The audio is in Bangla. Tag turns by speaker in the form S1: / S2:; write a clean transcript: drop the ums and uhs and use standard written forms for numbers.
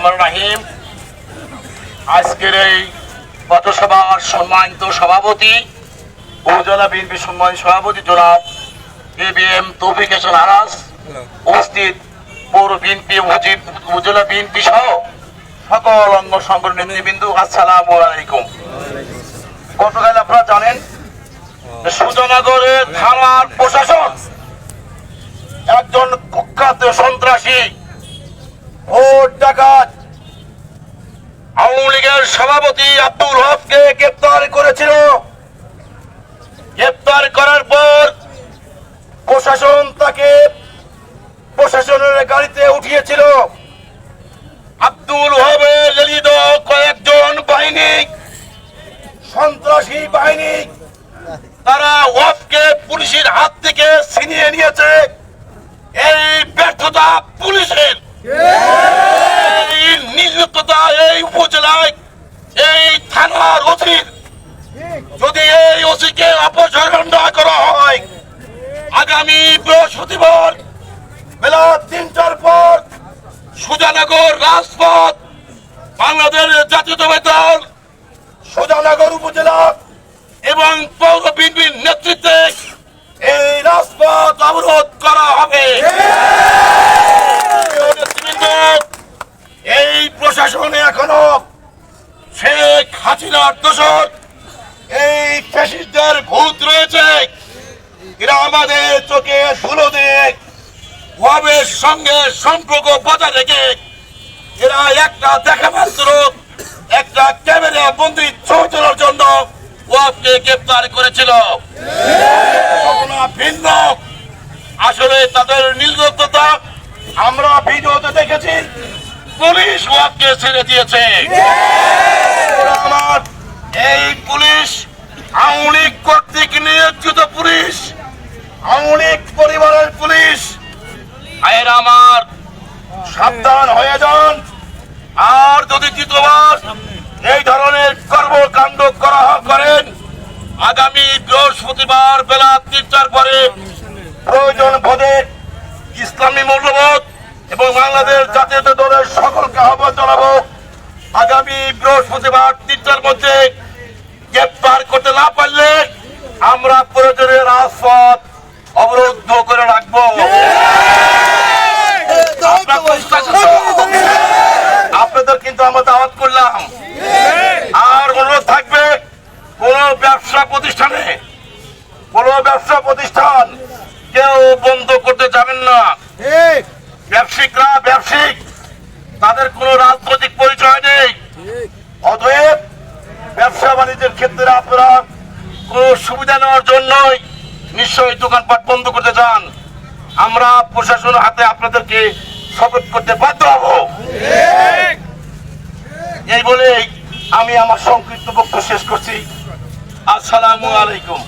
S1: রহমানির রহিম। আজকের এই পথসভার সম্মানিত সভাপতি, উপজেলা বিএনপি সম্মানিত সভাপতি জনাব এবিএম তৌফিক হাসান আরাস, উপস্থিত পৌর বিএনপি, উপজেলা বিএনপি সহ সকল অঙ্গ সংগঠনের নেতৃবৃন্দ, আসসালামু আলাইকুম। গতকাল আপনারা জানেন সুজানগরের থানার প্রশাসন একজন কুখ্যাত সন্ত্রাসী ভোট ডাকাত আওয়ামী লীগের সভাপতি আব্দুল হককে গ্রেপ্তার করেছিল। গ্রেপ্তার করার পর প্রশাসন তাকে প্রশাসনের গাড়িতে উঠিয়েছিল। আব্দুল হকের লিখিত কয়েকজন বাহিনী, সন্ত্রাসী বাহিনী, তারা ওয়াফকে পুলিশের হাত থেকে ছিনিয়ে নিয়েছে। এই ব্যর্থতা পুলিশের, এই নির্লিপ্ততা এই উপজেলায় এই থানার ওসির। যদি এই ওসিকে অপসারণ না করা হয়, আগামী বৃহস্পতিবার বেলা ৩টার পর সুজানগর রাজপথ, বাংলাদেশ জাতীয়তাবাদী দল সুজানগর উপজেলা এবং পৌর বিএনপির নেতৃত্বে এই রাজপথ অবরোধ করা হবে। এই প্রশাসনে এখনো শেখ হাসিনার দোষর, এই ফ্যাসিস্টদের ভূত রয়েছে। এরা আমাদের চোখে ধুলো দিয়ে ওয়াবের সঙ্গে সম্পর্ক বজায় রেখে এরা একটা দেখা মাত্র একটা ক্যামেরা বন্দী ছবি তোলার জন্য ওয়াবকে গ্রেপ্তার করেছিল। ভিন্ন আসলে তাদের নির্লজ্জতা আমরা ভিডিওতে দেখেছি। পুলিশ ওয়াবকে ছেড়ে দিয়েছে। এই পুলিশ আওয়ামী লীগ কর্তৃক নিয়োজিত পুলিশ, আওয়ামী লীগ পরিবারের পুলিশ। আয়ের আমার সাবধান হয়ে যান। আর যদি দ্বিতীয়বার এই ধরনের কর্মকাণ্ড করেন, আগামী বৃহস্পতিবার বেলা ৩টার পরে প্রয়োজন বোধে ইসলামী মূল্যবোধ এবং বাংলাদেশ জাতীয়তা দলের সকলকে আহ্বান জানাবো, আগামী বৃহস্পতিবার ৩টার মধ্যে গ্রেপ্তার করতে না পারলে আমরা প্রয়োজনে রাজপথ অবরুদ্ধ করে রাখবো। আপনাদের কিন্তু আমরা দাওয়াত করলাম। আর অনুরোধ থাকবে, কোন ব্যবসা প্রতিষ্ঠান কেউ বন্ধ করতে যাবেন না। ব্যবসায়িকরা ব্যবসায়িক, তাদের কোন রাজনৈতিক পরিচয় নেই। অতএব ব্যবসা বাণিজ্যের ক্ষেত্রে আপনারা কোন সুবিধা নেওয়ার জন্যই নিশ্চয়ই দোকানপাট বন্ধ করতে চান। আমরা প্রশাসনের হাতে আপনাদেরকে শপথ করতে বাধ্য হব। এই বলেই আমি আমার সংক্ষিপ্ত বক্তব্য শেষ করছি। আসসালামু আলাইকুম।